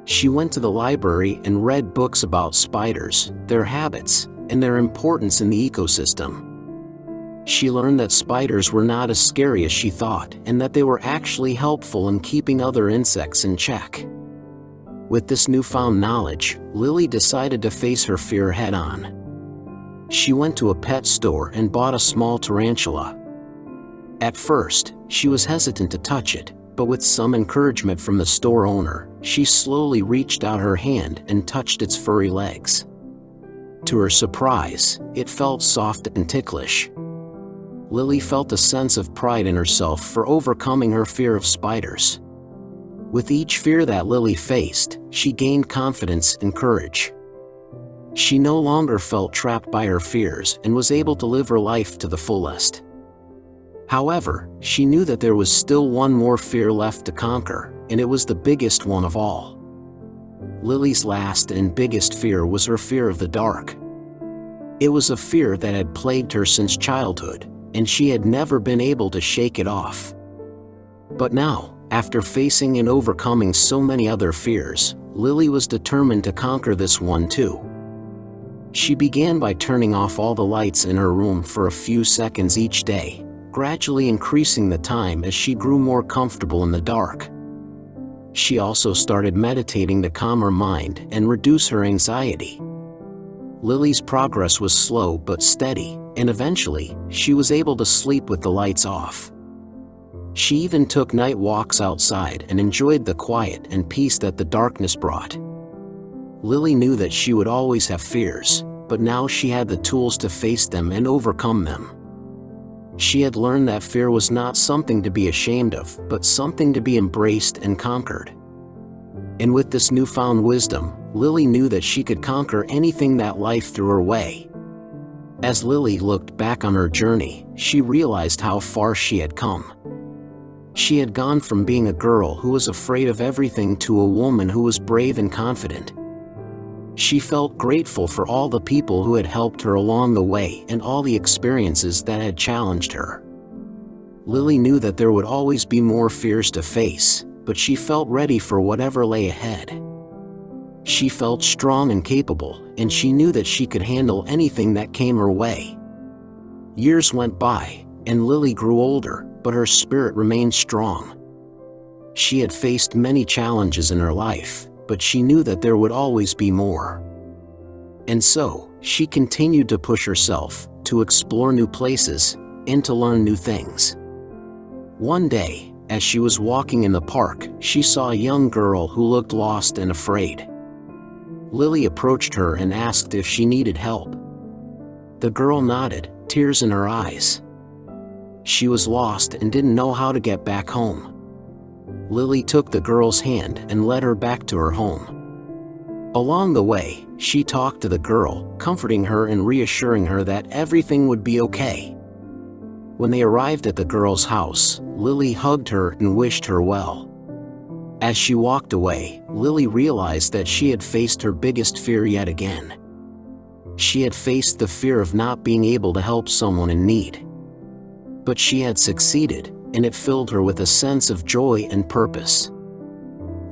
She went to the library and read books about spiders, their habits, and their importance in the ecosystem. She learned that spiders were not as scary as she thought, and that they were actually helpful in keeping other insects in check. With this newfound knowledge, Lily decided to face her fear head-on. She went to a pet store and bought a small tarantula. At first, she was hesitant to touch it, but with some encouragement from the store owner, she slowly reached out her hand and touched its furry legs. To her surprise, it felt soft and ticklish. Lily felt a sense of pride in herself for overcoming her fear of spiders. With each fear that Lily faced, she gained confidence and courage. She no longer felt trapped by her fears and was able to live her life to the fullest. However, she knew that there was still one more fear left to conquer, and it was the biggest one of all. Lily's last and biggest fear was her fear of the dark. It was a fear that had plagued her since childhood, and she had never been able to shake it off. But now, after facing and overcoming so many other fears, Lily was determined to conquer this one too. She began by turning off all the lights in her room for a few seconds each day, gradually increasing the time as she grew more comfortable in the dark. She also started meditating to calm her mind and reduce her anxiety. Lily's progress was slow but steady, and eventually, she was able to sleep with the lights off. She even took night walks outside and enjoyed the quiet and peace that the darkness brought. Lily knew that she would always have fears, but now she had the tools to face them and overcome them. She had learned that fear was not something to be ashamed of, but something to be embraced and conquered. And with this newfound wisdom, Lily knew that she could conquer anything that life threw her way. As Lily looked back on her journey, she realized how far she had come. She had gone from being a girl who was afraid of everything to a woman who was brave and confident. She felt grateful for all the people who had helped her along the way and all the experiences that had challenged her. Lily knew that there would always be more fears to face, but she felt ready for whatever lay ahead. She felt strong and capable, and she knew that she could handle anything that came her way. Years went by, and Lily grew older, but her spirit remained strong. She had faced many challenges in her life, but she knew that there would always be more. And so, she continued to push herself, to explore new places, and to learn new things. One day, as she was walking in the park, she saw a young girl who looked lost and afraid. Lily approached her and asked if she needed help. The girl nodded, tears in her eyes. She was lost and didn't know how to get back home. Lily took the girl's hand and led her back to her home. Along the way, she talked to the girl, comforting her and reassuring her that everything would be okay. When they arrived at the girl's house, Lily hugged her and wished her well. As she walked away, Lily realized that she had faced her biggest fear yet again. She had faced the fear of not being able to help someone in need. But she had succeeded, and it filled her with a sense of joy and purpose.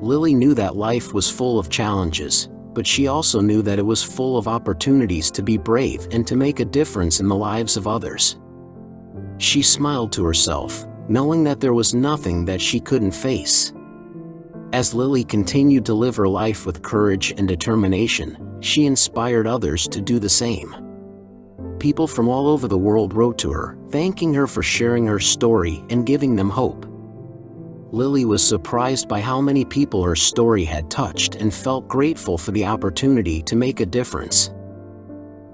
Lily knew that life was full of challenges, but she also knew that it was full of opportunities to be brave and to make a difference in the lives of others. She smiled to herself, knowing that there was nothing that she couldn't face. As Lily continued to live her life with courage and determination, she inspired others to do the same. People from all over the world wrote to her, thanking her for sharing her story and giving them hope. Lily was surprised by how many people her story had touched and felt grateful for the opportunity to make a difference.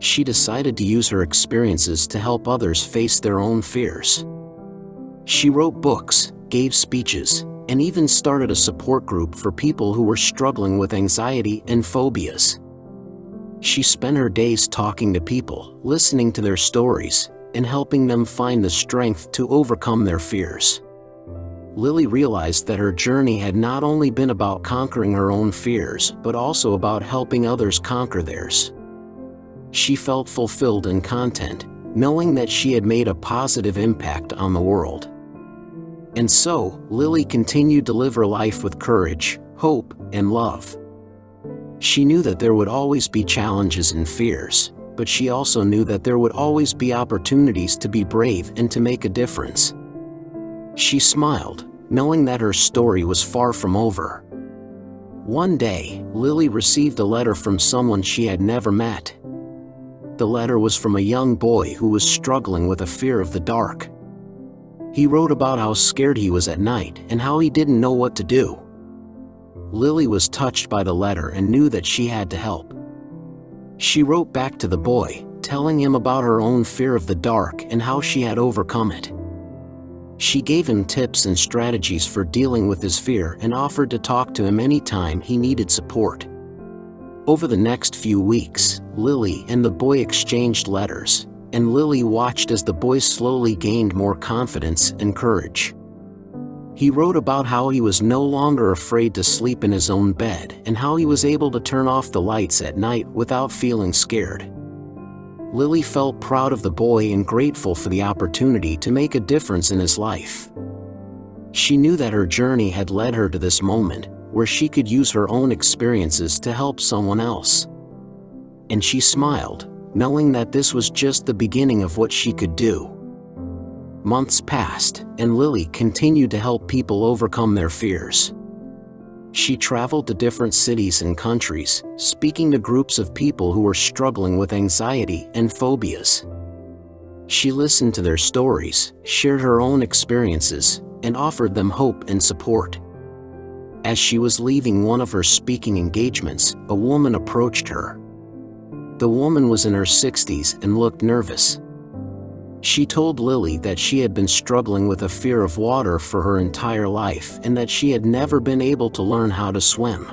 She decided to use her experiences to help others face their own fears. She wrote books, gave speeches, and even started a support group for people who were struggling with anxiety and phobias. She spent her days talking to people, listening to their stories, and helping them find the strength to overcome their fears. Lily realized that her journey had not only been about conquering her own fears, but also about helping others conquer theirs. She felt fulfilled and content, knowing that she had made a positive impact on the world. And so, Lily continued to live her life with courage, hope, and love. She knew that there would always be challenges and fears, but she also knew that there would always be opportunities to be brave and to make a difference. She smiled, knowing that her story was far from over. One day, Lily received a letter from someone she had never met. The letter was from a young boy who was struggling with a fear of the dark. He wrote about how scared he was at night and how he didn't know what to do. Lily was touched by the letter and knew that she had to help. She wrote back to the boy, telling him about her own fear of the dark and how she had overcome it. She gave him tips and strategies for dealing with his fear and offered to talk to him anytime he needed support. Over the next few weeks, Lily and the boy exchanged letters, and Lily watched as the boy slowly gained more confidence and courage. He wrote about how he was no longer afraid to sleep in his own bed and how he was able to turn off the lights at night without feeling scared. Lily felt proud of the boy and grateful for the opportunity to make a difference in his life. She knew that her journey had led her to this moment, where she could use her own experiences to help someone else. And she smiled, knowing that this was just the beginning of what she could do. Months passed, and Lily continued to help people overcome their fears. She traveled to different cities and countries, speaking to groups of people who were struggling with anxiety and phobias. She listened to their stories, shared her own experiences, and offered them hope and support. As she was leaving one of her speaking engagements, a woman approached her. The woman was in her 60s and looked nervous. She told Lily that she had been struggling with a fear of water for her entire life and that she had never been able to learn how to swim.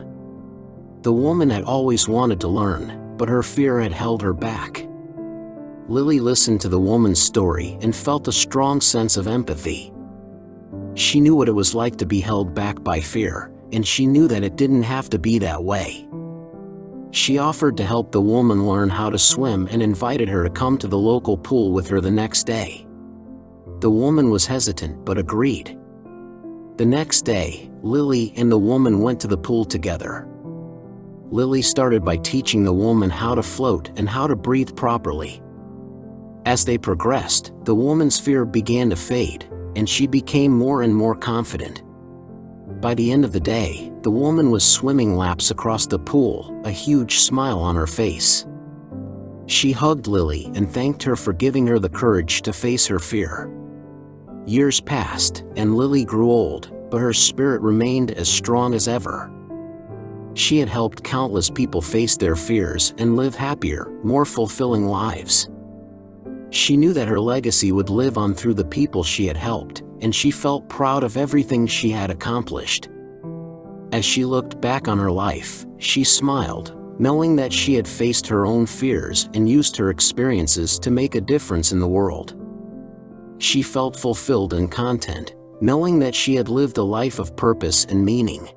The woman had always wanted to learn, but her fear had held her back. Lily listened to the woman's story and felt a strong sense of empathy. She knew what it was like to be held back by fear, and she knew that it didn't have to be that way. She offered to help the woman learn how to swim and invited her to come to the local pool with her the next day. The woman was hesitant but agreed. The next day, Lily and the woman went to the pool together. Lily started by teaching the woman how to float and how to breathe properly. As they progressed, the woman's fear began to fade, and she became more and more confident. By the end of the day, the woman was swimming laps across the pool, a huge smile on her face. She hugged Lily and thanked her for giving her the courage to face her fear. Years passed, and Lily grew old, but her spirit remained as strong as ever. She had helped countless people face their fears and live happier, more fulfilling lives. She knew that her legacy would live on through the people she had helped, and she felt proud of everything she had accomplished. As she looked back on her life, she smiled, knowing that she had faced her own fears and used her experiences to make a difference in the world. She felt fulfilled and content, knowing that she had lived a life of purpose and meaning.